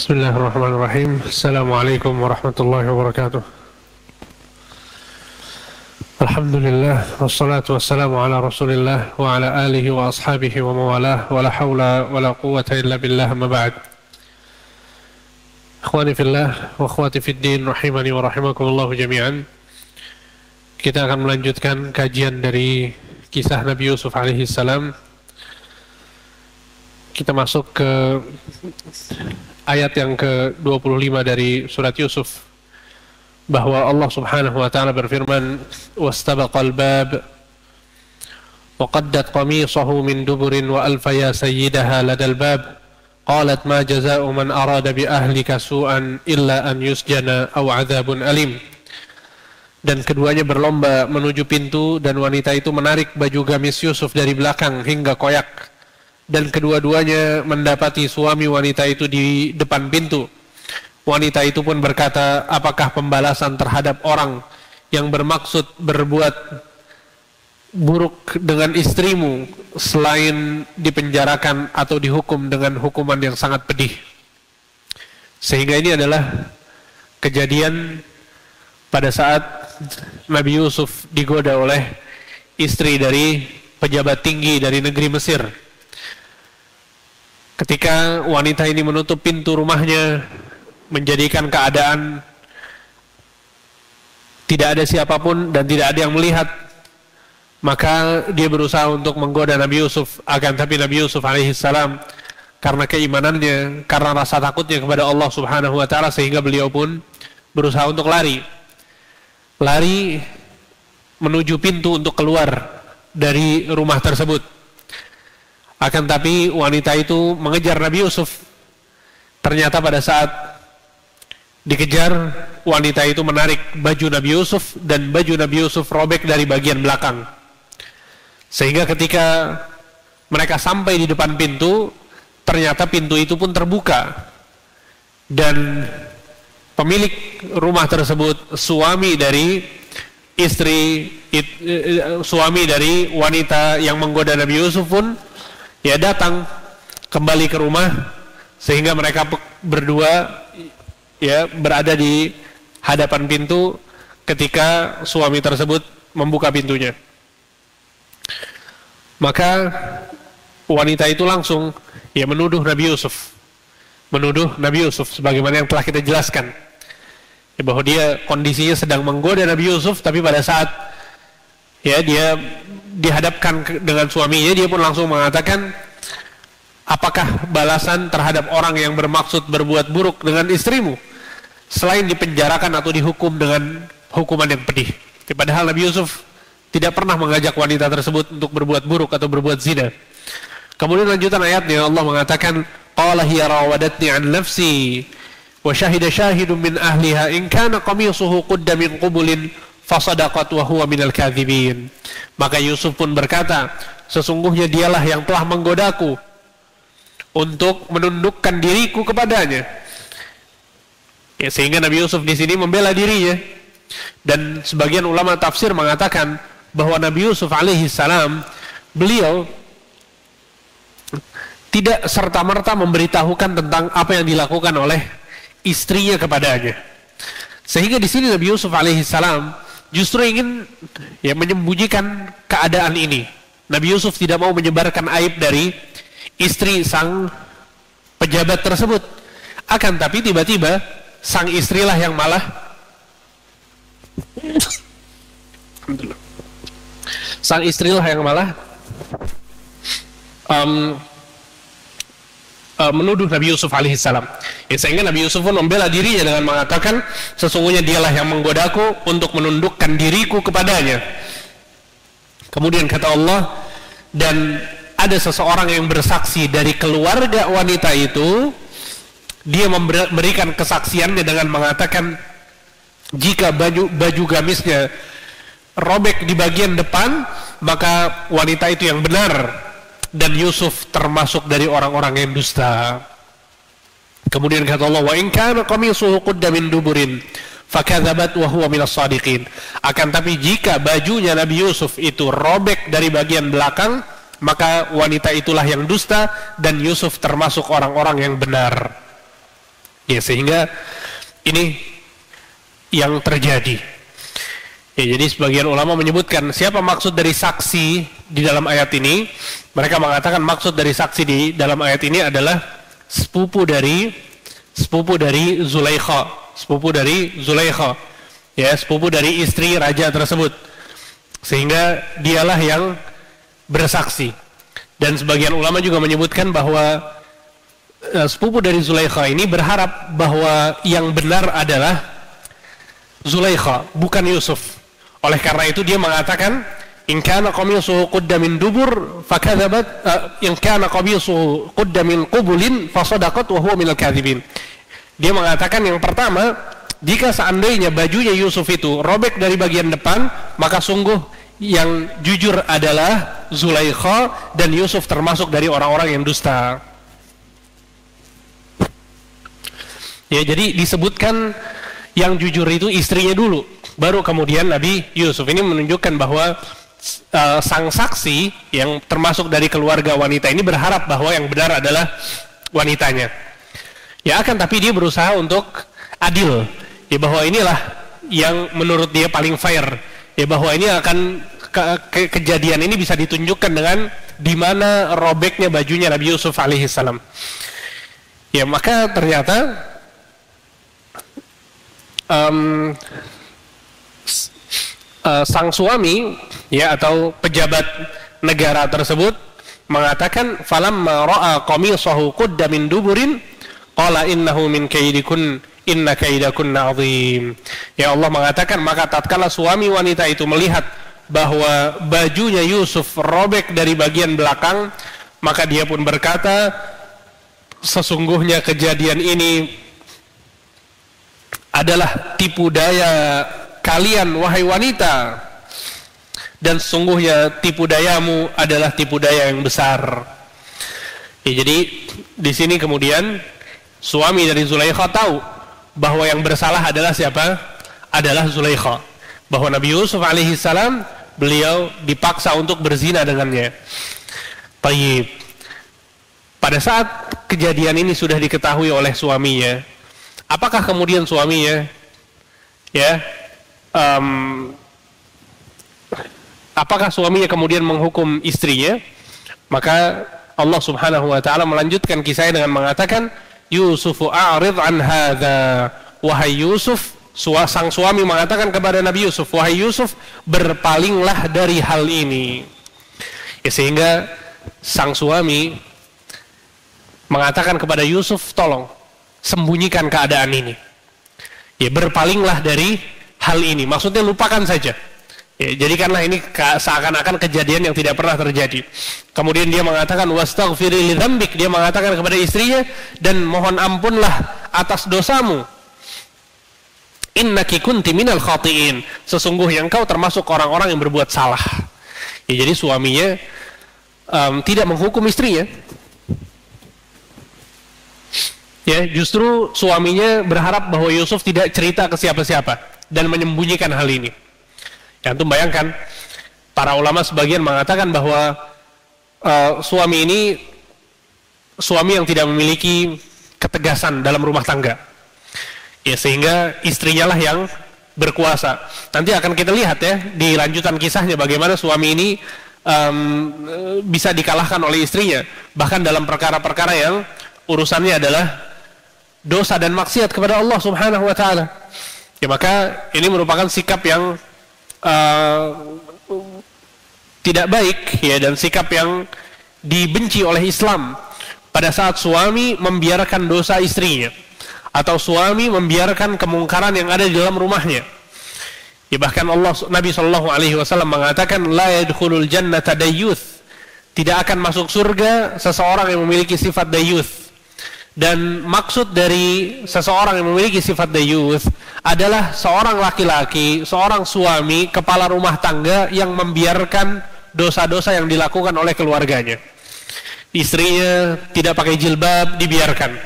Bismillahirrahmanirrahim. Assalamualaikum warahmatullahi wabarakatuh. Alhamdulillah, wassalatu wassalamu ala rasulillah wa ala alihi wa ashabihi wa mawalah, wa la hawla wa la quwwata illa billah, amma ba'd. Akhwani fillah wa akhwati fid din, rahimani wa rahimakumullahu jami'an. Kita akan melanjutkan kajian dari kisah Nabi Yusuf alaihi salam. Kita masuk ke ayat yang ke-25 dari surat Yusuf, bahwa Allah subhanahu wa ta'ala berfirman, wastabaqal bab wa qaddat qamisahu min duburin wa alfaya sayyidaha ladal bab qalat ma jaza'u man arada bi ahlika su'an illa an yusjana aw adzabun alim. Dan keduanya berlomba menuju pintu, dan wanita itu menarik baju gamis Yusuf dari belakang hingga koyak. Dan kedua-duanya mendapati suami wanita itu di depan pintu. Wanita itu pun berkata, apakah pembalasan terhadap orang yang bermaksud berbuat buruk dengan istrimu selain dipenjarakan atau dihukum dengan hukuman yang sangat pedih? Sehingga ini adalah kejadian pada saat Nabi Yusuf digoda oleh istri dari pejabat tinggi dari negeri Mesir. Ketika wanita ini menutup pintu rumahnya, menjadikan keadaan tidak ada siapapun dan tidak ada yang melihat, maka dia berusaha untuk menggoda Nabi Yusuf. Akan tapi Nabi Yusuf alaihissalam, karena keimanannya, karena rasa takutnya kepada Allah subhanahu wa ta'ala, sehingga beliau pun berusaha untuk lari menuju pintu untuk keluar dari rumah tersebut. Akan tapi wanita itu mengejar Nabi Yusuf. Ternyata pada saat dikejar, wanita itu menarik baju Nabi Yusuf, dan baju Nabi Yusuf robek dari bagian belakang. Sehingga ketika mereka sampai di depan pintu, ternyata pintu itu pun terbuka, dan pemilik rumah tersebut, suami dari wanita yang menggoda Nabi Yusuf pun datang kembali ke rumah, sehingga mereka berdua berada di hadapan pintu ketika suami tersebut membuka pintunya. Maka wanita itu langsung menuduh Nabi Yusuf sebagaimana yang telah kita jelaskan, bahwa dia kondisinya sedang menggoda Nabi Yusuf, tapi pada saat dia dihadapkan dengan suaminya, dia pun langsung mengatakan, apakah balasan terhadap orang yang bermaksud berbuat buruk dengan istrimu selain dipenjarakan atau dihukum dengan hukuman yang pedih? Padahal Nabi Yusuf tidak pernah mengajak wanita tersebut untuk berbuat buruk atau berbuat zina. Kemudian lanjutan ayatnya, Allah mengatakan, qala hiya rawadatni an nafsi wa syahida syahidun min ahliha in kana qamisuhu qudda min qubulin fasadaqat wa huwa minal kadhibin. Maka Yusuf pun berkata, sesungguhnya dialah yang telah menggodaku untuk menundukkan diriku kepadanya. Sehingga Nabi Yusuf di sini membela dirinya. Dan sebagian ulama tafsir mengatakan bahwa Nabi Yusuf alaihi salam, beliau tidak serta-merta memberitahukan tentang apa yang dilakukan oleh istrinya kepadanya. Sehingga di sini Nabi Yusuf alaihi salam justru ingin menyembunyikan keadaan ini. Nabi Yusuf tidak mau menyebarkan aib dari istri sang pejabat tersebut. Akan tapi tiba-tiba sang istrilah yang malah menuduh Nabi Yusuf alaihissalam. Sehingga Nabi Yusuf pun membela dirinya dengan mengatakan, sesungguhnya dialah yang menggodaku untuk menundukkan diriku kepadanya. Kemudian kata Allah, dan ada seseorang yang bersaksi dari keluarga wanita itu, dia memberikan kesaksiannya dengan mengatakan, jika baju gamisnya robek di bagian depan, maka wanita itu yang benar, dan Yusuf termasuk dari orang-orang yang dusta. Kemudian kata Allah, wa in kana qamisuhu qudda min duburin fakadzabat wa huwa minas shadiqin. Akan tapi jika bajunya Nabi Yusuf itu robek dari bagian belakang, maka wanita itulah yang dusta, dan Yusuf termasuk orang-orang yang benar. Ya, sehingga ini yang terjadi. Ya, jadi sebagian ulama menyebutkan siapa maksud dari saksi di dalam ayat ini. Mereka mengatakan maksud dari saksi di dalam ayat ini adalah sepupu dari Zulaikha, ya, sepupu dari istri raja tersebut, sehingga dialah yang bersaksi. Dan sebagian ulama juga menyebutkan bahwa sepupu dari Zulaikha ini berharap bahwa yang benar adalah Zulaikha, bukan Yusuf. Oleh karena itu dia mengatakan, in kana qamisuhu qudda min dubur fakadzabat, in kana qamisuhu qudda min qubulin fasadaqat wa huwa minal kadzibin. Dia mengatakan yang pertama, jika seandainya bajunya Yusuf itu robek dari bagian depan, maka sungguh yang jujur adalah Zulaikha, dan Yusuf termasuk dari orang-orang yang dusta. Ya, jadi disebutkan yang jujur itu istrinya dulu, baru kemudian Nabi Yusuf. Ini menunjukkan bahwa sang saksi yang termasuk dari keluarga wanita ini berharap bahwa yang benar adalah wanitanya. Ya, akan tapi dia berusaha untuk adil, ya, bahwa inilah yang menurut dia paling fair, ya, bahwa ini akan kejadian ini bisa ditunjukkan dengan di mana robeknya bajunya Nabi Yusuf alaihissalam. Ya, maka ternyata sang suami, ya, atau pejabat negara tersebut mengatakan, falamma ra'a qamisahu qudda min duburin qala innahu min kaidikun inna kaidakunna azim. Ya, Allah mengatakan, maka tatkala suami wanita itu melihat bahwa bajunya Yusuf robek dari bagian belakang, maka dia pun berkata, sesungguhnya kejadian ini adalah tipu daya kalian wahai wanita, dan sesungguhnya tipu dayamu adalah tipu daya yang besar. Ya, jadi di sini kemudian suami dari Zulaikha tahu bahwa yang bersalah adalah siapa? Adalah Zulaikha. Bahwa Nabi Yusuf alaihissalam beliau dipaksa untuk berzina dengannya. Tayyib. Pada saat kejadian ini sudah diketahui oleh suaminya, apakah kemudian suaminya, ya, apakah suaminya kemudian menghukum istrinya? Maka Allah Subhanahu wa taala melanjutkan kisahnya dengan mengatakan, Yusufu a'rid an hadza. Wahai Yusuf, sang suami mengatakan kepada Nabi Yusuf, wahai Yusuf, berpalinglah dari hal ini. Ya, sehingga sang suami mengatakan kepada Yusuf, tolong sembunyikan keadaan ini. Ya, berpalinglah dari hal ini. Maksudnya lupakan saja. Ya, jadikanlah ini seakan-akan kejadian yang tidak pernah terjadi. Kemudian dia mengatakan, wastaghfiri li dzambik. Dia mengatakan kepada istrinya, dan mohon ampunlah atas dosamu. Innaki kunti minal khati'in. Sesungguhnya engkau termasuk orang-orang yang berbuat salah. Ya, jadi suaminya tidak menghukum istrinya. Ya, justru suaminya berharap bahwa Yusuf tidak cerita ke siapa-siapa dan menyembunyikan hal ini. Ya, antum bayangkan, para ulama sebagian mengatakan bahwa suami ini suami yang tidak memiliki ketegasan dalam rumah tangga. Ya, sehingga istrinya lah yang berkuasa. Nanti akan kita lihat ya di lanjutan kisahnya bagaimana suami ini bisa dikalahkan oleh istrinya, bahkan dalam perkara-perkara yang urusannya adalah dosa dan maksiat kepada Allah Subhanahu wa taala. Ya, maka ini merupakan sikap yang tidak baik, ya, dan sikap yang dibenci oleh Islam pada saat suami membiarkan dosa istrinya atau suami membiarkan kemungkaran yang ada di dalam rumahnya. Ya, bahkan Nabi Shallallahu Alaihi Wasallam mengatakan, la yadkhulul jannata dayyuth. Tidak akan masuk surga seseorang yang memiliki sifat dayyuth. Dan maksud dari seseorang yang memiliki sifat dayyuth adalah seorang laki-laki, seorang suami, kepala rumah tangga yang membiarkan dosa-dosa yang dilakukan oleh keluarganya. Istrinya tidak pakai jilbab, dibiarkan.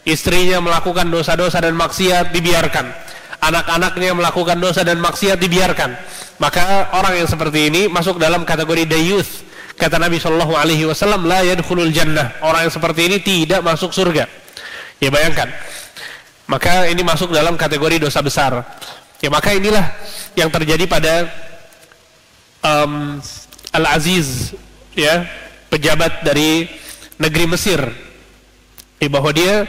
Istrinya melakukan dosa-dosa dan maksiat, dibiarkan. Anak-anaknya melakukan dosa dan maksiat, dibiarkan. Maka orang yang seperti ini masuk dalam kategori dayyuth. Kata Nabi Shallallahu Alaihi Wasallam, la yadkhulul jannah. Orang yang seperti ini tidak masuk surga. Ya, bayangkan. maka ini masuk dalam kategori dosa besar. Ya, maka inilah yang terjadi pada Al-Aziz, ya, pejabat dari negeri Mesir, bahwa dia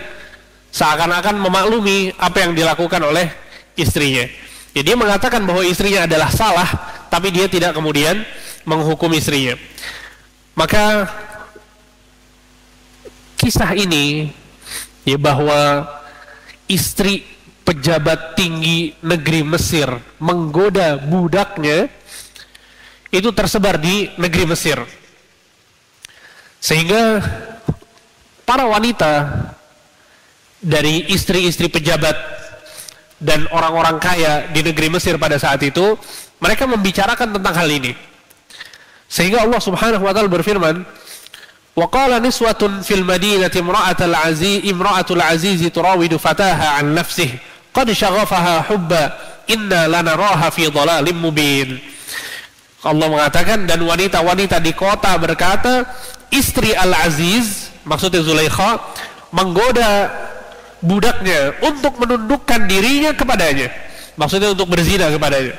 seakan-akan memaklumi apa yang dilakukan oleh istrinya. Ya, dia mengatakan bahwa istrinya adalah salah, tapi dia tidak kemudian menghukum istrinya. Maka kisah ini, ya, bahwa istri pejabat tinggi negeri Mesir menggoda budaknya, itu tersebar di negeri Mesir, sehingga para wanita dari istri-istri pejabat dan orang-orang kaya di negeri Mesir pada saat itu, mereka membicarakan tentang hal ini, sehingga Allah Subhanahu wa taala berfirman, wa qala niswatun fil madinati imra'atul aziz turawidu fataha an nafsihi qad shaghafaha hubba inna lanaraha fi dhalalin mubin. Allah mengatakan, dan wanita-wanita di kota berkata, istri Al-Aziz, maksudnya Zulaikha, menggoda budaknya untuk menundukkan dirinya kepadanya, maksudnya untuk berzina kepadanya.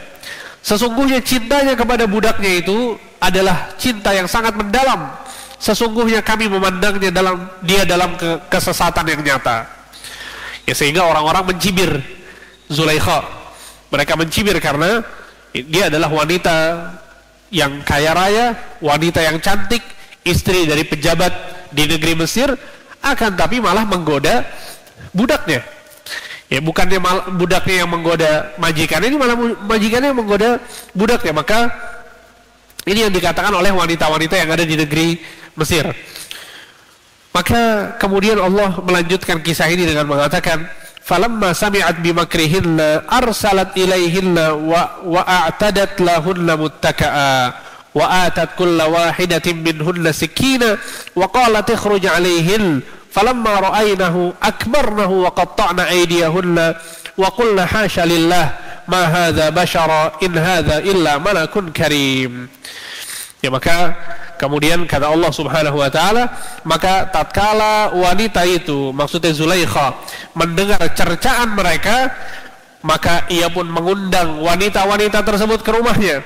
Sesungguhnya cintanya kepada budaknya itu adalah cinta yang sangat mendalam. Sesungguhnya kami memandangnya dalam kesesatan yang nyata. Ya, sehingga orang-orang mencibir Zulaikha. Mereka mencibir karena dia adalah wanita yang kaya raya, wanita yang cantik, istri dari pejabat di negeri Mesir, akan tapi malah menggoda budaknya. Ya, bukannya budaknya yang menggoda majikannya, ini malah majikannya yang menggoda budaknya. Maka ini yang dikatakan oleh wanita-wanita yang ada di negeri Mesir. Maka kemudian Allah melanjutkan kisah ini dengan mengatakan, falamma sami'at bimakrihinna arsalat ilaihinna wa a'tadat lahunna muttaka'a wa atat kulla wahidatin minhunna sikina wa qalat ikhruj alaihin falamma ra'aynahu akbarnahu wa qatta'na aydiyahunna wa qulna hasha lillah ma hadha bashara in hadha illa malakun karim. Ya, maka kemudian kata Allah Subhanahu wa taala, maka tatkala wanita itu, maksudnya Zulaikha, mendengar cercaan mereka, maka ia pun mengundang wanita-wanita tersebut ke rumahnya,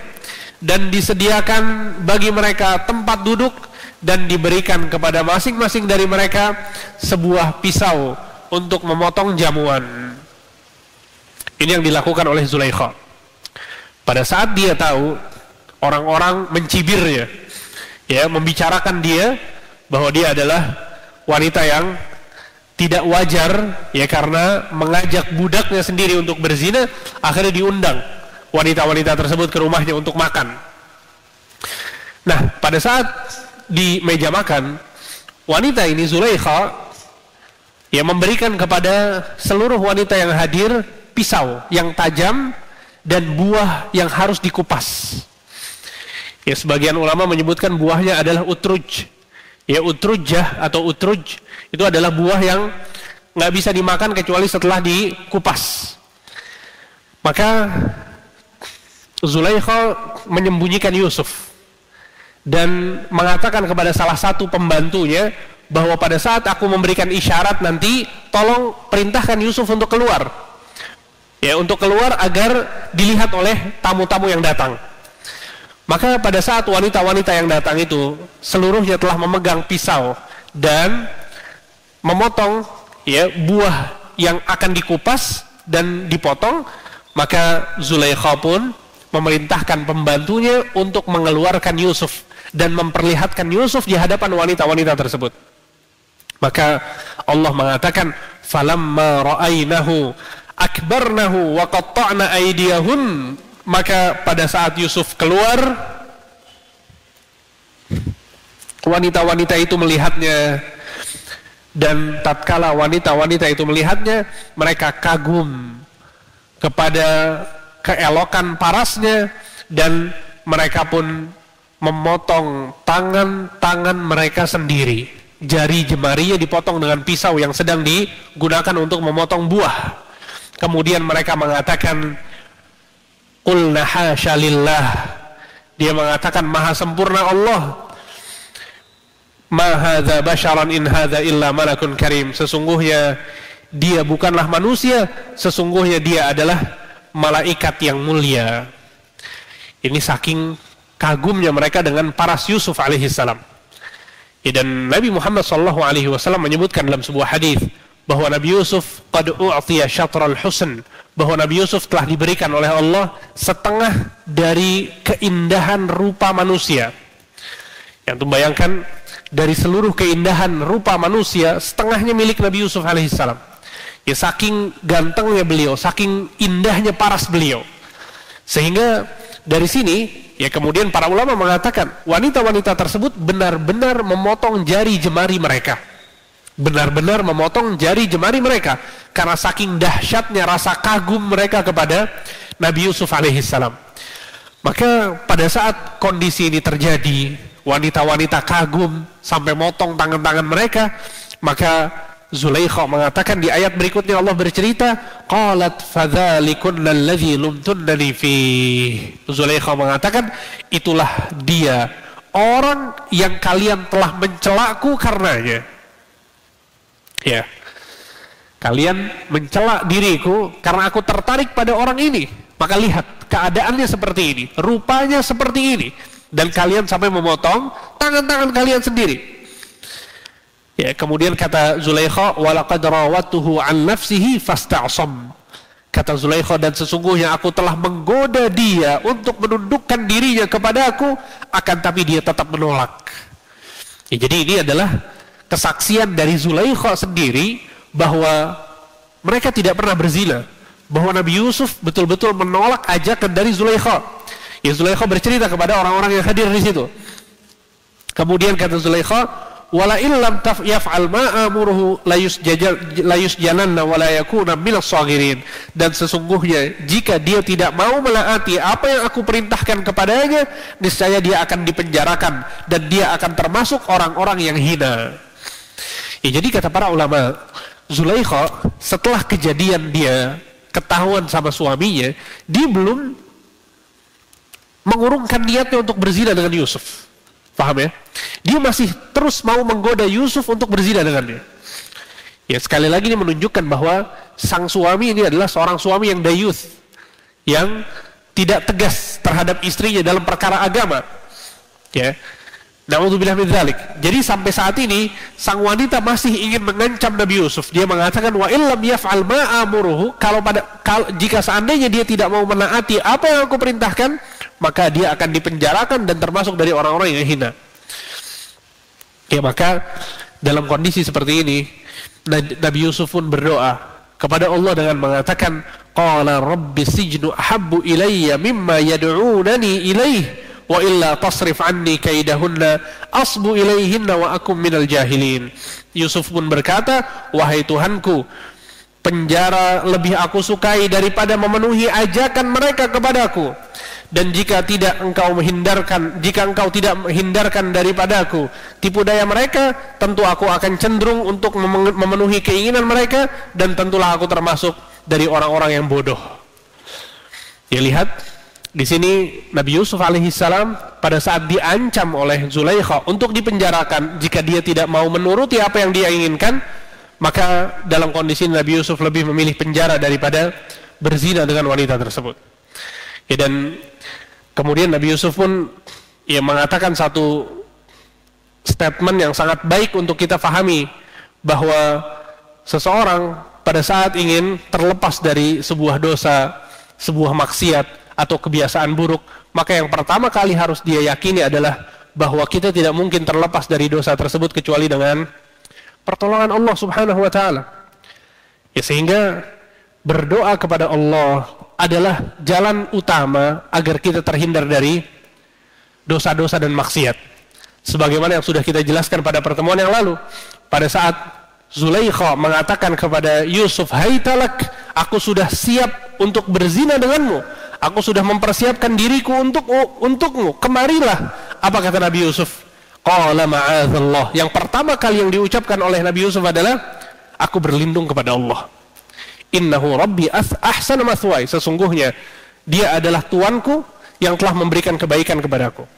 dan disediakan bagi mereka tempat duduk, dan diberikan kepada masing-masing dari mereka sebuah pisau untuk memotong jamuan. Ini yang dilakukan oleh Zulaikha. Pada saat dia tahu orang-orang mencibirnya, ya, membicarakan dia bahwa dia adalah wanita yang tidak wajar, ya, karena mengajak budaknya sendiri untuk berzina, akhirnya diundang wanita-wanita tersebut ke rumahnya untuk makan. Nah, pada saat di meja makan, wanita ini Zulaikha, ya, memberikan kepada seluruh wanita yang hadir pisau yang tajam dan buah yang harus dikupas. Ya, sebagian ulama menyebutkan buahnya adalah utruj. Ya, utrujah atau utruj itu adalah buah yang nggak bisa dimakan kecuali setelah dikupas. Maka Zulaikha menyembunyikan Yusuf dan mengatakan kepada salah satu pembantunya bahwa pada saat aku memberikan isyarat nanti, tolong perintahkan Yusuf untuk keluar. Ya, untuk keluar agar dilihat oleh tamu-tamu yang datang. Maka pada saat wanita-wanita yang datang itu seluruhnya telah memegang pisau dan memotong, ya, buah yang akan dikupas dan dipotong, maka Zulaikha pun memerintahkan pembantunya untuk mengeluarkan Yusuf dan memperlihatkan Yusuf di hadapan wanita-wanita tersebut. Maka Allah mengatakan, falamma ra'aynahu akbarnahu wa qatta'na aydiyahun. Maka pada saat Yusuf keluar, wanita-wanita itu melihatnya, dan tatkala wanita-wanita itu melihatnya, mereka kagum kepada keelokan parasnya, dan mereka pun memotong tangan-tangan mereka sendiri. Jari jemarinya dipotong dengan pisau yang sedang digunakan untuk memotong buah. Kemudian mereka mengatakan, qulna hasya lillah. Dia mengatakan, maha sempurna Allah. Ma hadza basyaran in hadza illa malakun karim. Sesungguhnya dia bukanlah manusia, sesungguhnya dia adalah malaikat yang mulia. Ini saking kagumnya mereka dengan paras Yusuf alaihissalam. Dan Nabi Muhammad SAW menyebutkan dalam sebuah hadis bahwa Nabi Yusuf qad u'tiya syatral husn, bahwa Nabi Yusuf telah diberikan oleh Allah setengah dari keindahan rupa manusia. Yang bayangkan, dari seluruh keindahan rupa manusia, setengahnya milik Nabi Yusuf alaihissalam. Ya, saking gantengnya beliau, saking indahnya paras beliau. Sehingga dari sini, ya kemudian para ulama mengatakan, wanita-wanita tersebut benar-benar memotong jari jemari mereka. Benar-benar memotong jari jemari mereka. Karena saking dahsyatnya rasa kagum mereka kepada Nabi Yusuf alaihissalam. Maka pada saat kondisi ini terjadi, wanita-wanita kagum sampai motong tangan-tangan mereka, maka Zulaikha mengatakan di ayat berikutnya, Allah bercerita, qalat fadzalikunna alladzi lumtunnani fi. Zulaikha mengatakan, itulah dia orang yang kalian telah mencelaku karenanya. Ya, kalian mencela diriku karena aku tertarik pada orang ini. Maka lihat keadaannya seperti ini, rupanya seperti ini, dan kalian sampai memotong tangan-tangan kalian sendiri. Ya, kemudian kata Zulaikha, walaqad rawatuhu an nafsihi fasta'sam. Kata Zulaikha, dan sesungguhnya aku telah menggoda dia untuk menundukkan dirinya kepada aku, akan tapi dia tetap menolak. Ya, jadi ini adalah kesaksian dari Zulaikha sendiri bahwa mereka tidak pernah berzina, bahwa Nabi Yusuf betul-betul menolak ajakan dari Zulaikha. Ya, Zulaikha bercerita kepada orang-orang yang hadir di situ. Kemudian kata Zulaikha, wala illam yaf'al ma amuruhu layusjananna wa la yakuna minas sagirin. Dan sesungguhnya jika dia tidak mau menaati apa yang aku perintahkan kepadanya, niscaya dia akan dipenjarakan dan dia akan termasuk orang-orang yang hina. Ya, jadi kata para ulama, Zulaikha setelah kejadian dia ketahuan sama suaminya, dia belum mengurungkan niatnya untuk berzina dengan Yusuf. Paham ya? Dia masih terus mau menggoda Yusuf untuk berzina dengannya. Ya, sekali lagi ini menunjukkan bahwa sang suami ini adalah seorang suami yang dayuth, yang tidak tegas terhadap istrinya dalam perkara agama. Ya. Na'udzubillah min dzalik. Jadi sampai saat ini sang wanita masih ingin mengancam Nabi Yusuf. Dia mengatakan, wa illam yaf'al ma amuruhu, jika seandainya dia tidak mau menaati apa yang aku perintahkan, maka dia akan dipenjarakan dan termasuk dari orang-orang yang hina. Ya, maka dalam kondisi seperti ini, Nabi Yusuf pun berdoa kepada Allah dengan mengatakan, qala rabbi sijnu ahabbu ilayya mimma yad'unani ilayh wa illa tasrif anni kaidahunna asbu ilayhinna wa akum minal jahilin. Yusuf pun berkata, wahai Tuhanku, penjara lebih aku sukai daripada memenuhi ajakan mereka kepadaku. Dan jika engkau tidak menghindarkan daripadaku tipu daya mereka, tentu aku akan cenderung untuk memenuhi keinginan mereka, dan tentulah aku termasuk dari orang-orang yang bodoh. Ya, lihat di sini Nabi Yusuf alaihissalam pada saat diancam oleh Zulaikha untuk dipenjarakan jika dia tidak mau menuruti apa yang dia inginkan, maka dalam kondisi Nabi Yusuf lebih memilih penjara daripada berzina dengan wanita tersebut. Ya, dan kemudian Nabi Yusuf pun mengatakan satu statement yang sangat baik untuk kita fahami, bahwa seseorang pada saat ingin terlepas dari sebuah dosa, sebuah maksiat atau kebiasaan buruk, maka yang pertama kali harus dia yakini adalah bahwa kita tidak mungkin terlepas dari dosa tersebut kecuali dengan pertolongan Allah Subhanahu wa taala. Ya, sehingga berdoa kepada Allah adalah jalan utama agar kita terhindar dari dosa-dosa dan maksiat. Sebagaimana yang sudah kita jelaskan pada pertemuan yang lalu, pada saat Zulaikha mengatakan kepada Yusuf, hai talak, aku sudah siap untuk berzina denganmu, aku sudah mempersiapkan diriku untukmu, kemarilah. Apa kata Nabi Yusuf? Qala ma'adzallah. Yang pertama kali yang diucapkan oleh Nabi Yusuf adalah, aku berlindung kepada Allah. Innahu rabbi ahsana mathwaya, sesungguhnya dia adalah Tuanku yang telah memberikan kebaikan kepadaku.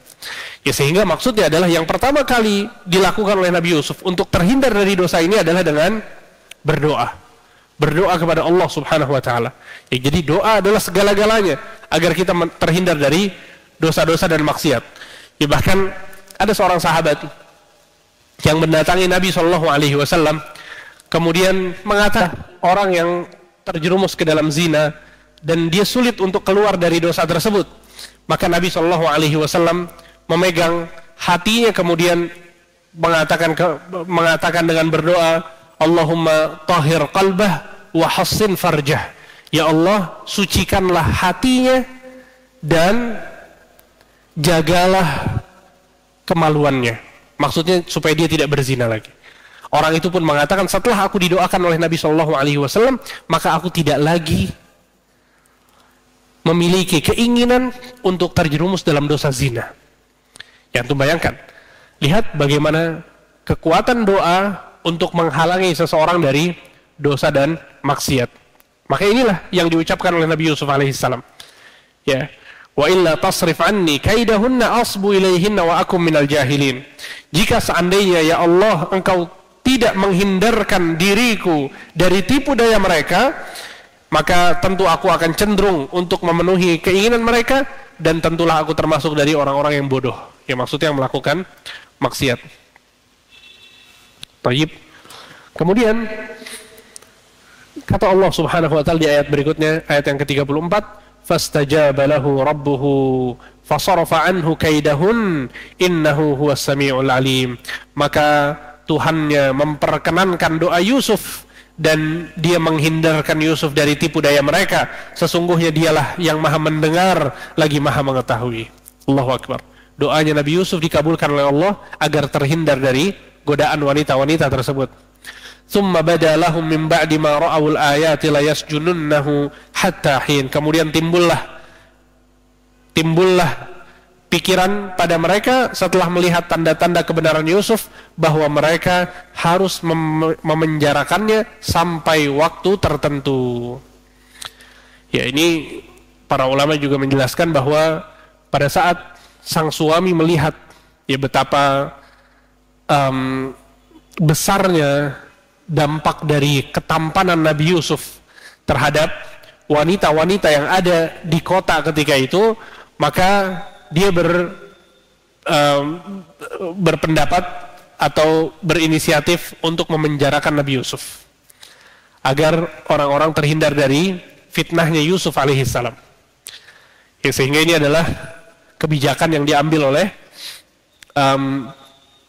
Ya, sehingga maksudnya adalah yang pertama kali dilakukan oleh Nabi Yusuf untuk terhindar dari dosa ini adalah dengan berdoa. berdoa kepada Allah Subhanahu wa taala. Ya, jadi doa adalah segala-galanya agar kita terhindar dari dosa-dosa dan maksiat. Ya, bahkan ada seorang sahabat yang mendatangi Nabi Shallallahu alaihi wasallam kemudian mengatakan orang yang terjerumus ke dalam zina dan dia sulit untuk keluar dari dosa tersebut. Maka Nabi Shallallahu alaihi wasallam memegang hatinya kemudian mengatakan dengan berdoa, Allahumma tahhir qalbah wa hassin farjah. Ya Allah, sucikanlah hatinya dan jagalah kemaluannya. Maksudnya supaya dia tidak berzina lagi. Orang itu pun mengatakan, setelah aku didoakan oleh Nabi Shallallahu alaihi wasallam, maka aku tidak lagi memiliki keinginan untuk terjerumus dalam dosa zina. Yang bayangkan, lihat bagaimana kekuatan doa untuk menghalangi seseorang dari dosa dan maksiat. Maka inilah yang diucapkan oleh Nabi Yusuf alaihissalam. Ya, wa illa tasrif anni kaidahunna asbu ilaihinna wa akum minal jahilin. Jika seandainya ya Allah engkau tidak menghindarkan diriku dari tipu daya mereka, maka tentu aku akan cenderung untuk memenuhi keinginan mereka, dan tentulah aku termasuk dari orang-orang yang bodoh, yang maksudnya yang melakukan maksiat. Tayyib. Kemudian kata Allah Subhanahu wa taala di ayat berikutnya, ayat yang ke-34, fastajaba lahu rabbuhu fasarafa anhu kaidahun innahu huwas samiul alim. Maka Tuhannya memperkenankan doa Yusuf dan dia menghindarkan Yusuf dari tipu daya mereka. Sesungguhnya dialah yang maha mendengar lagi maha mengetahui. Allahu Akbar. Doanya Nabi Yusuf dikabulkan oleh Allah agar terhindar dari godaan wanita-wanita tersebut. Tsumma bada lahum min ba'di ma ra'awul ayati la yasjununnahu hatta hin. Kemudian timbullah pikiran pada mereka setelah melihat tanda-tanda kebenaran Yusuf bahwa mereka harus memenjarakannya sampai waktu tertentu. Ya, ini para ulama juga menjelaskan bahwa pada saat sang suami melihat ya betapa besarnya dampak dari ketampanan Nabi Yusuf terhadap wanita-wanita yang ada di kota ketika itu, maka dia berpendapat atau berinisiatif untuk memenjarakan Nabi Yusuf agar orang-orang terhindar dari fitnahnya Yusuf alaihissalam. Ya, sehingga ini adalah kebijakan yang diambil oleh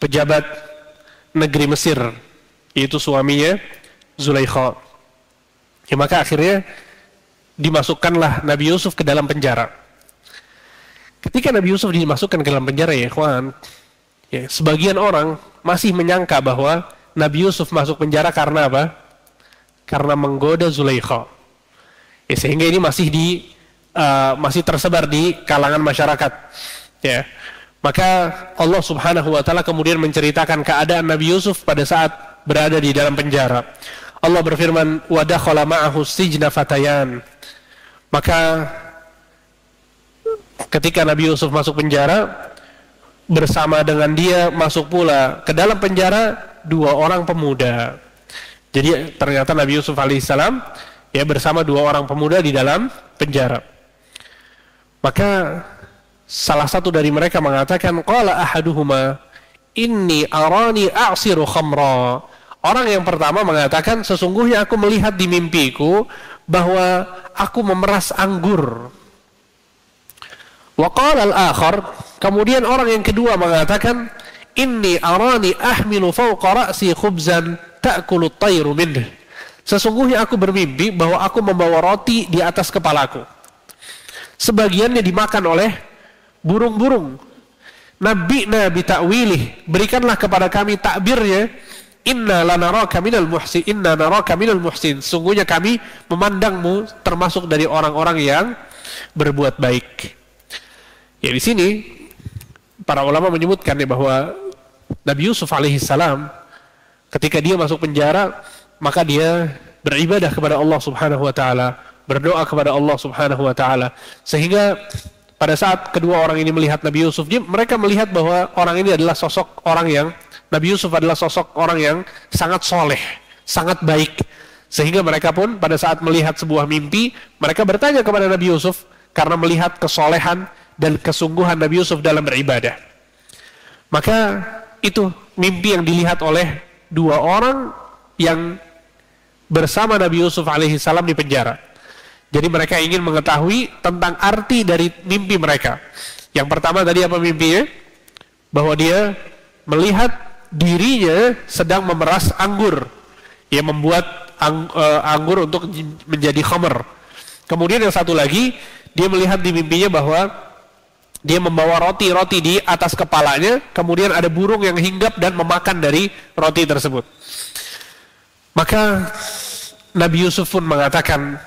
pejabat negeri Mesir, yaitu suaminya Zulaikha. Ya, maka akhirnya dimasukkanlah Nabi Yusuf ke dalam penjara. Ketika Nabi Yusuf dimasukkan ke dalam penjara, ya ikhwan, ya, sebagian orang masih menyangka bahwa Nabi Yusuf masuk penjara karena apa? Karena menggoda Zulaikha. Ya, sehingga ini masih tersebar di kalangan masyarakat. Ya. Maka Allah Subhanahu wa taala kemudian menceritakan keadaan Nabi Yusuf pada saat berada di dalam penjara. Allah berfirman, wa dakhala ma'ahu sijna fatayan. Maka ketika Nabi Yusuf masuk penjara, bersama dengan dia masuk pula ke dalam penjara dua orang pemuda. Jadi ternyata Nabi Yusuf alaihissalam ya bersama dua orang pemuda di dalam penjara. Maka salah satu dari mereka mengatakan, qala ahaduhuma inni arani a'siru khamra. Orang yang pertama mengatakan, sesungguhnya aku melihat di mimpiku bahwa aku memeras anggur. Wa qala al-akhar, kemudian orang yang kedua mengatakan, inni arani ahmilu fawqa ra'si khubzan ta'kulu at-tayru minhu. Sesungguhnya aku bermimpi bahwa aku membawa roti di atas kepalaku. Sebagiannya dimakan oleh burung-burung. Nabi'na bi ta'wilih, berikanlah kepada kami takbirnya. Inna lanaraka minal muhsin, inna naraka minal muhsin. Sungguhnya kami memandangmu termasuk dari orang-orang yang berbuat baik. Ya, di sini para ulama menyebutkan ya bahwa Nabi Yusuf alaihissalam ketika dia masuk penjara, maka dia beribadah kepada Allah Subhanahu wa taala, berdoa kepada Allah Subhanahu wa taala, sehingga pada saat kedua orang ini melihat Nabi Yusuf, mereka melihat bahwa orang ini adalah sosok orang yang, Nabi Yusuf adalah sosok orang yang sangat soleh, sangat baik, Sehingga mereka pun pada saat melihat sebuah mimpi, mereka bertanya kepada Nabi Yusuf karena melihat kesolehan dan kesungguhan Nabi Yusuf dalam beribadah. Maka itu mimpi yang dilihat oleh dua orang yang bersama Nabi Yusuf alaihissalam di penjara. Jadi mereka ingin mengetahui tentang arti dari mimpi mereka. Yang pertama tadi apa mimpinya? Bahwa dia melihat dirinya sedang memeras anggur. Dia membuat anggur untuk menjadi khamr. Kemudian yang satu lagi, dia melihat di mimpinya bahwa dia membawa roti-roti di atas kepalanya, kemudian ada burung yang hinggap dan memakan dari roti tersebut. Maka Nabi Yusuf pun mengatakan,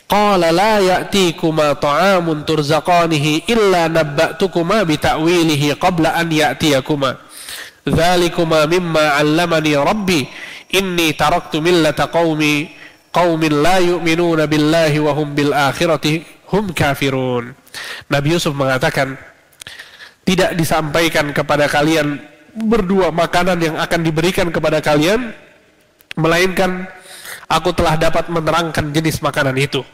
qala la ya'tikuma ta'amun turzaqanihi illa nabba'tukuma bita'wilihi qabla an ya'tiyakuma. Dzalikuma mimma 'allamani rabbi inni taraktu millata qaumin la yu'minuna billahi wa hum bil akhirati hum kafirun. Nabi Yusuf mengatakan, tidak disampaikan kepada kalian berdua makanan yang akan diberikan kepada kalian, melainkan aku telah dapat menerangkan jenis makanan itu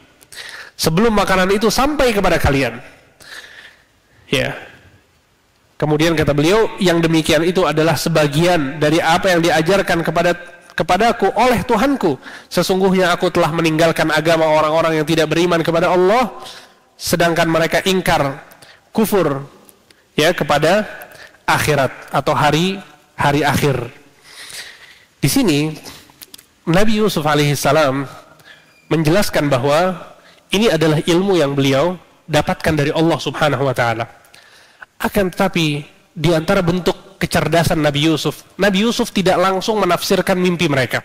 sebelum makanan itu sampai kepada kalian. Ya. Kemudian kata beliau, yang demikian itu adalah sebagian dari apa yang diajarkan kepadaku oleh Tuhanku. Sesungguhnya aku telah meninggalkan agama orang-orang yang tidak beriman kepada Allah, sedangkan mereka ingkar, kufur ya kepada akhirat atau hari akhir. Di sini Nabi Yusuf alaihissalam menjelaskan bahwa ini adalah ilmu yang beliau dapatkan dari Allah subhanahu wa ta'ala. Akan tetapi di antara bentuk kecerdasan Nabi Yusuf tidak langsung menafsirkan mimpi mereka.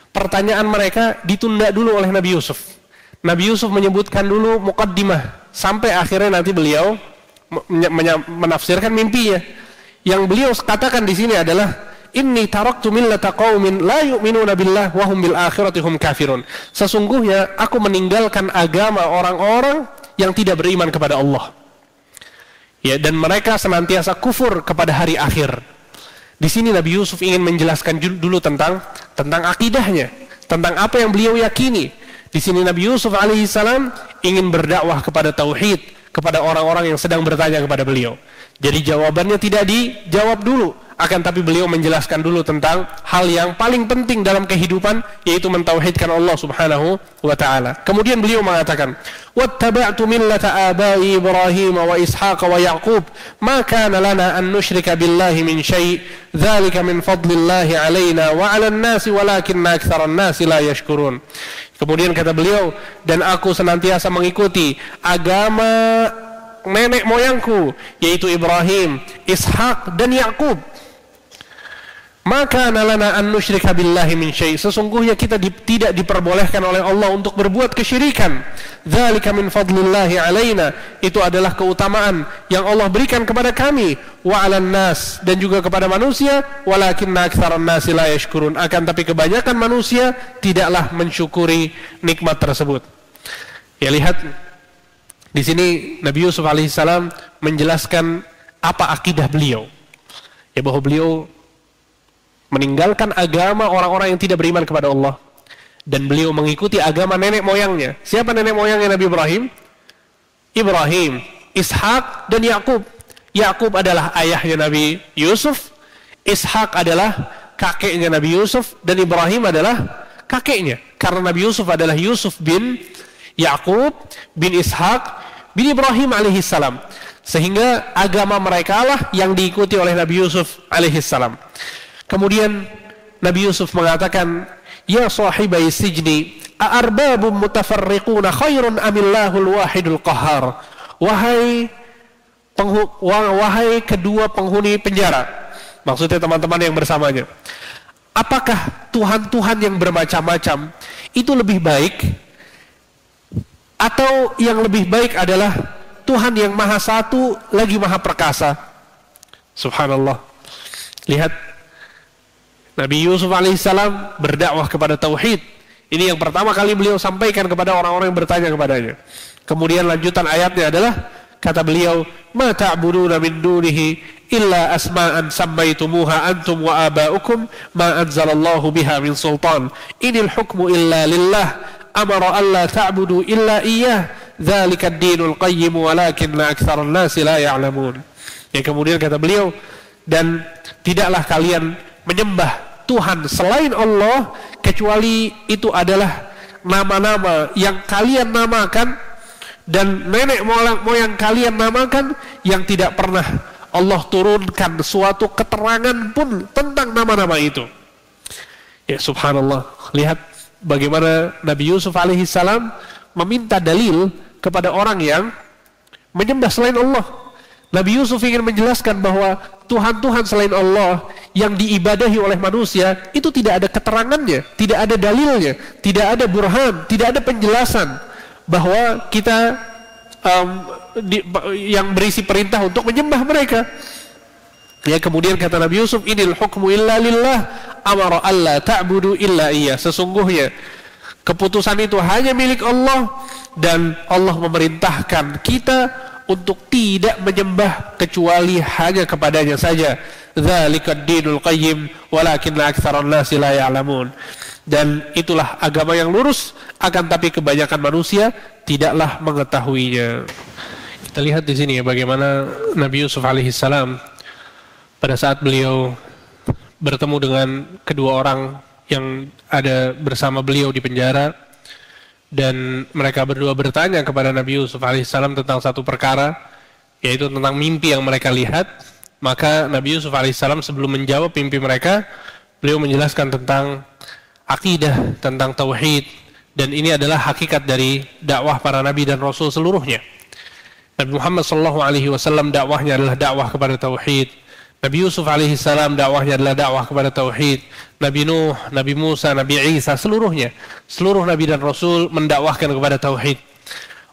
Pertanyaan mereka ditunda dulu oleh Nabi Yusuf. Nabi Yusuf menyebutkan dulu muqaddimah sampai akhirnya nanti beliau menafsirkan mimpinya. Yang beliau katakan di sini adalah inni taraktu millata qaumin la yu'minuna billah wa hum bil akhirati hum kafirun. Sesungguhnya aku meninggalkan agama orang-orang yang tidak beriman kepada Allah. Ya, dan mereka senantiasa kufur kepada hari akhir. Di sini Nabi Yusuf ingin menjelaskan dulu tentang akidahnya, tentang apa yang beliau yakini. Di sini Nabi Yusuf alaihissalam ingin berdakwah kepada tauhid, kepada orang-orang yang sedang bertanya kepada beliau. Jadi jawabannya tidak dijawab dulu, akan tapi beliau menjelaskan dulu tentang hal yang paling penting dalam kehidupan, yaitu mentauhidkan Allah subhanahu wa ta'ala. Kemudian beliau mengatakan, wattaba'tu millata abai Ibrahim wa Ishaq wa Yaqub ma kana lana an nusyrika billahi min syai' dzalika min fadlillahi alaina wa 'alan nasi walakinna aktsaran nasi la yashkurun. Kemudian kata beliau, dan aku senantiasa mengikuti agama nenek moyangku, yaitu Ibrahim, Ishak dan Yakub. Maka nalana an nusyrika billahi min syai', sesungguhnya kita tidak diperbolehkan oleh Allah untuk berbuat kesyirikan. Dzalika min fadlillahi alaina, itu adalah keutamaan yang Allah berikan kepada kami, wa 'alan nas, dan juga kepada manusia, walakinna aktsaran nasi la yashkurun, akan tapi kebanyakan manusia tidaklah mensyukuri nikmat tersebut. Ya, lihat di sini Nabi Yusuf alaihissalam menjelaskan apa akidah beliau. Ya, bahwa beliau meninggalkan agama orang-orang yang tidak beriman kepada Allah, dan beliau mengikuti agama nenek moyangnya. Siapa nenek moyangnya Nabi Ibrahim? Ibrahim, Ishak dan Yakub. Yakub adalah ayahnya Nabi Yusuf, Ishak adalah kakeknya Nabi Yusuf, dan Ibrahim adalah kakeknya. Karena Nabi Yusuf adalah Yusuf bin Yakub bin Ishak bin Ibrahim alaihissalam. Sehingga agama mereka lah yang diikuti oleh Nabi Yusuf alaihissalam. Kemudian Nabi Yusuf mengatakan, ya sahibai sijni a'arbabun mutafarriquna khairun amillahul wahidul qahhar. Wahai kedua penghuni penjara, maksudnya teman-teman yang bersamanya, apakah Tuhan-Tuhan yang bermacam-macam itu lebih baik, atau yang lebih baik adalah Tuhan yang maha satu lagi maha perkasa? Subhanallah. Lihat, Nabi Yusuf alaihissalam berdakwah kepada tauhid. Ini yang pertama kali beliau sampaikan kepada orang-orang yang bertanya kepadanya. Kemudian lanjutan ayatnya adalah, kata beliau, "Ma ta'buduna min dunihi illa asma'an sammaytumuha antum wa aba'ukum ma anzalallahu biha min sultan. Inil hukmu illa lillah, amara alla ta'budu illa iyyah, dzalika ad-dinul qayyim walakinna aktsaran nasi la ya'lamun." Yang kemudian kata beliau, dan tidaklah kalian menyembah Tuhan selain Allah kecuali itu adalah nama-nama yang kalian namakan dan nenek moyang kalian namakan yang tidak pernah Allah turunkan suatu keterangan pun tentang nama-nama itu. Ya subhanallah, lihat bagaimana Nabi Yusuf alaihissalam meminta dalil kepada orang yang menyembah selain Allah. Nabi Yusuf ingin menjelaskan bahwa Tuhan-Tuhan selain Allah yang diibadahi oleh manusia itu tidak ada keterangannya, tidak ada dalilnya, tidak ada burhan, tidak ada penjelasan bahwa kita yang berisi perintah untuk menyembah mereka. Ya, kemudian kata Nabi Yusuf, "Inil hukmu illa lillah, amara alla ta'budu illa iyyah." Sesungguhnya keputusan itu hanya milik Allah dan Allah memerintahkan kita untuk tidak menyembah kecuali hanya kepadanya saja. Dzalika ad-dinul qayyim walakinna aktsaran nasi la ya'lamun. Dan itulah agama yang lurus, akan tapi kebanyakan manusia tidaklah mengetahuinya. Kita lihat di sini ya bagaimana Nabi Yusuf alaihissalam pada saat beliau bertemu dengan kedua orang yang ada bersama beliau di penjara, dan mereka berdua bertanya kepada Nabi Yusuf alaihissalam tentang satu perkara, yaitu tentang mimpi yang mereka lihat. Maka Nabi Yusuf alaihissalam sebelum menjawab mimpi mereka, beliau menjelaskan tentang akidah, tentang tauhid, dan ini adalah hakikat dari dakwah para nabi dan rasul seluruhnya. Nabi Muhammad SAW dakwahnya adalah dakwah kepada tauhid. Nabi Yusuf alaihissalam dakwahnya adalah dakwah kepada tauhid. Nabi Nuh, Nabi Musa, Nabi Isa, seluruhnya, seluruh nabi dan rasul mendakwahkan kepada tauhid.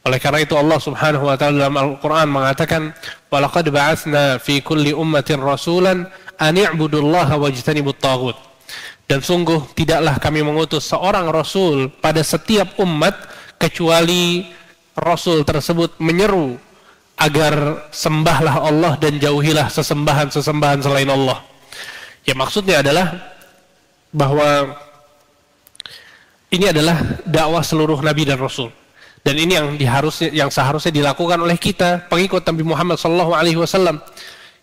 Oleh karena itu Allah Subhanahu wa taala dalam Al-Qur'an mengatakan, "Wa laqad ba'atsna fi kulli ummatin rasulan an i'budullaha wajtanibut taghut." Dan sungguh tidaklah kami mengutus seorang rasul pada setiap umat kecuali rasul tersebut menyeru agar sembahlah Allah dan jauhilah sesembahan-sesembahan selain Allah. Ya, maksudnya adalah bahwa ini adalah dakwah seluruh nabi dan rasul. Dan ini yang seharusnya dilakukan oleh kita, pengikut Nabi Muhammad SAW.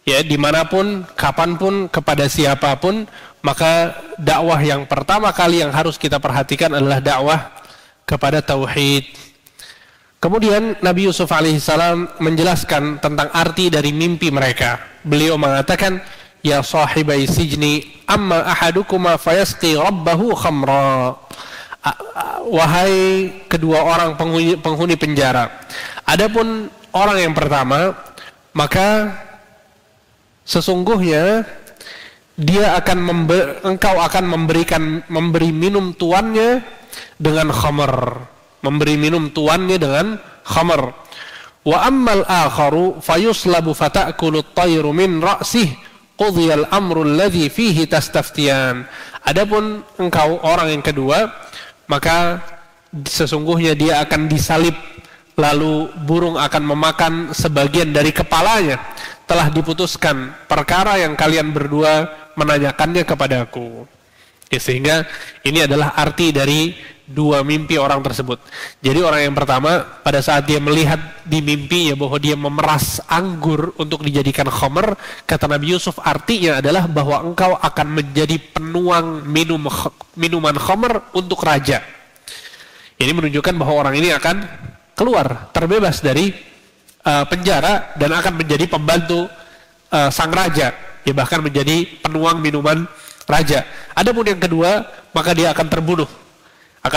Ya, dimanapun, kapanpun, kepada siapapun, maka dakwah yang pertama kali yang harus kita perhatikan adalah dakwah kepada tauhid. Kemudian Nabi Yusuf alaihissalam menjelaskan tentang arti dari mimpi mereka. Beliau mengatakan, "Ya sahibai sijni, amma ahadukuma fayasqi rabbahu khamra." Wahai kedua orang penghuni penjara, adapun orang yang pertama, maka sesungguhnya dia akan engkau akan memberi minum tuannya dengan khamr, memberi minum tuannya dengan khamr. Wa ammal akharu fayuslabu fata'kulu at-tayru min ra'sih qudiyal amru alladhi fihi tastaftiyan. Adapun engkau orang yang kedua, maka sesungguhnya dia akan disalib, lalu burung akan memakan sebagian dari kepalanya. Telah diputuskan perkara yang kalian berdua menanyakannya kepadaku. Ya, sehingga ini adalah arti dari dua mimpi orang tersebut. Jadi orang yang pertama, pada saat dia melihat di mimpi ya bahwa dia memeras anggur untuk dijadikan khamr, kata Nabi Yusuf artinya adalah bahwa engkau akan menjadi penuang minuman khamr untuk raja. Ini menunjukkan bahwa orang ini akan keluar, terbebas dari penjara dan akan menjadi pembantu sang raja, ya bahkan menjadi penuang minuman raja. Adapun yang kedua, maka dia akan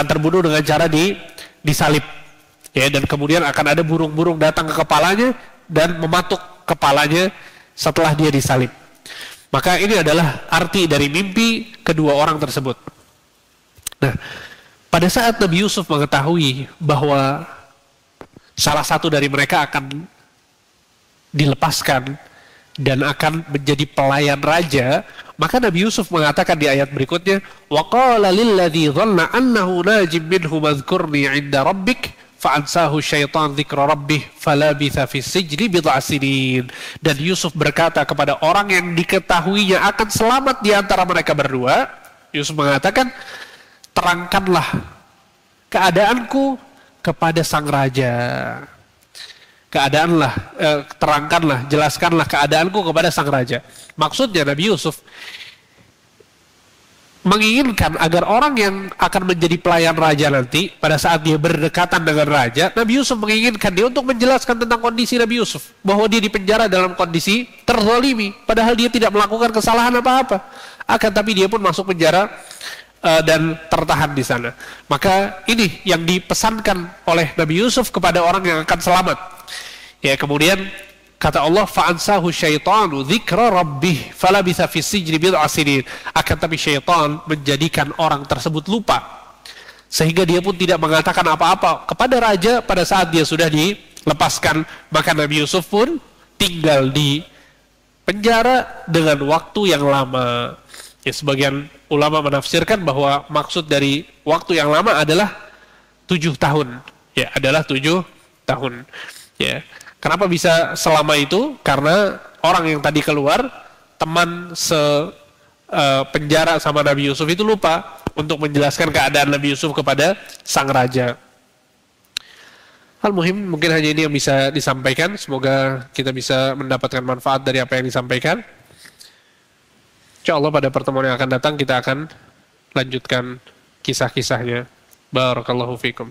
terbunuh dengan cara disalib, ya, dan kemudian akan ada burung-burung datang ke kepalanya dan mematuk kepalanya setelah dia disalib. Maka ini adalah arti dari mimpi kedua orang tersebut. Nah, pada saat Nabi Yusuf mengetahui bahwa salah satu dari mereka akan dilepaskan dan akan menjadi pelayan raja, maka Nabi Yusuf mengatakan di ayat berikutnya, wa qala lilladzi dhanna annahu najim minhu madhkurni 'inda rabbik fa'ansahu syaitan dzikra rabbih falabitha fis sijni bid'a sinin. Dan Yusuf berkata kepada orang yang diketahuinya akan selamat di antara mereka berdua, Yusuf mengatakan, terangkanlah keadaanku kepada sang raja. Terangkanlah, jelaskanlah keadaanku kepada sang raja. Maksudnya Nabi Yusuf menginginkan agar orang yang akan menjadi pelayan raja nanti, pada saat dia berdekatan dengan raja, Nabi Yusuf menginginkan dia untuk menjelaskan tentang kondisi Nabi Yusuf, bahwa dia dipenjara dalam kondisi terzalimi, padahal dia tidak melakukan kesalahan apa-apa, akan tapi dia pun masuk penjara dan tertahan di sana. Maka ini yang dipesankan oleh Nabi Yusuf kepada orang yang akan selamat. Ya, kemudian kata Allah, fa'ansahu syaitanu dzikra rabbih falabitha fis sijni bid'a sinin. Akan tapi syaitan menjadikan orang tersebut lupa, sehingga dia pun tidak mengatakan apa-apa kepada raja pada saat dia sudah dilepaskan. Maka Nabi Yusuf pun tinggal di penjara dengan waktu yang lama. Ya, sebagian ulama menafsirkan bahwa maksud dari waktu yang lama adalah 7 tahun. Ya, adalah 7 tahun. Ya. Kenapa bisa selama itu? Karena orang yang tadi keluar, teman penjara sama Nabi Yusuf itu lupa untuk menjelaskan keadaan Nabi Yusuf kepada sang raja. Al-muhim, mungkin hanya ini yang bisa disampaikan. Semoga kita bisa mendapatkan manfaat dari apa yang disampaikan. Insya Allah pada pertemuan yang akan datang kita akan lanjutkan kisah-kisahnya. Barakallahu fikum.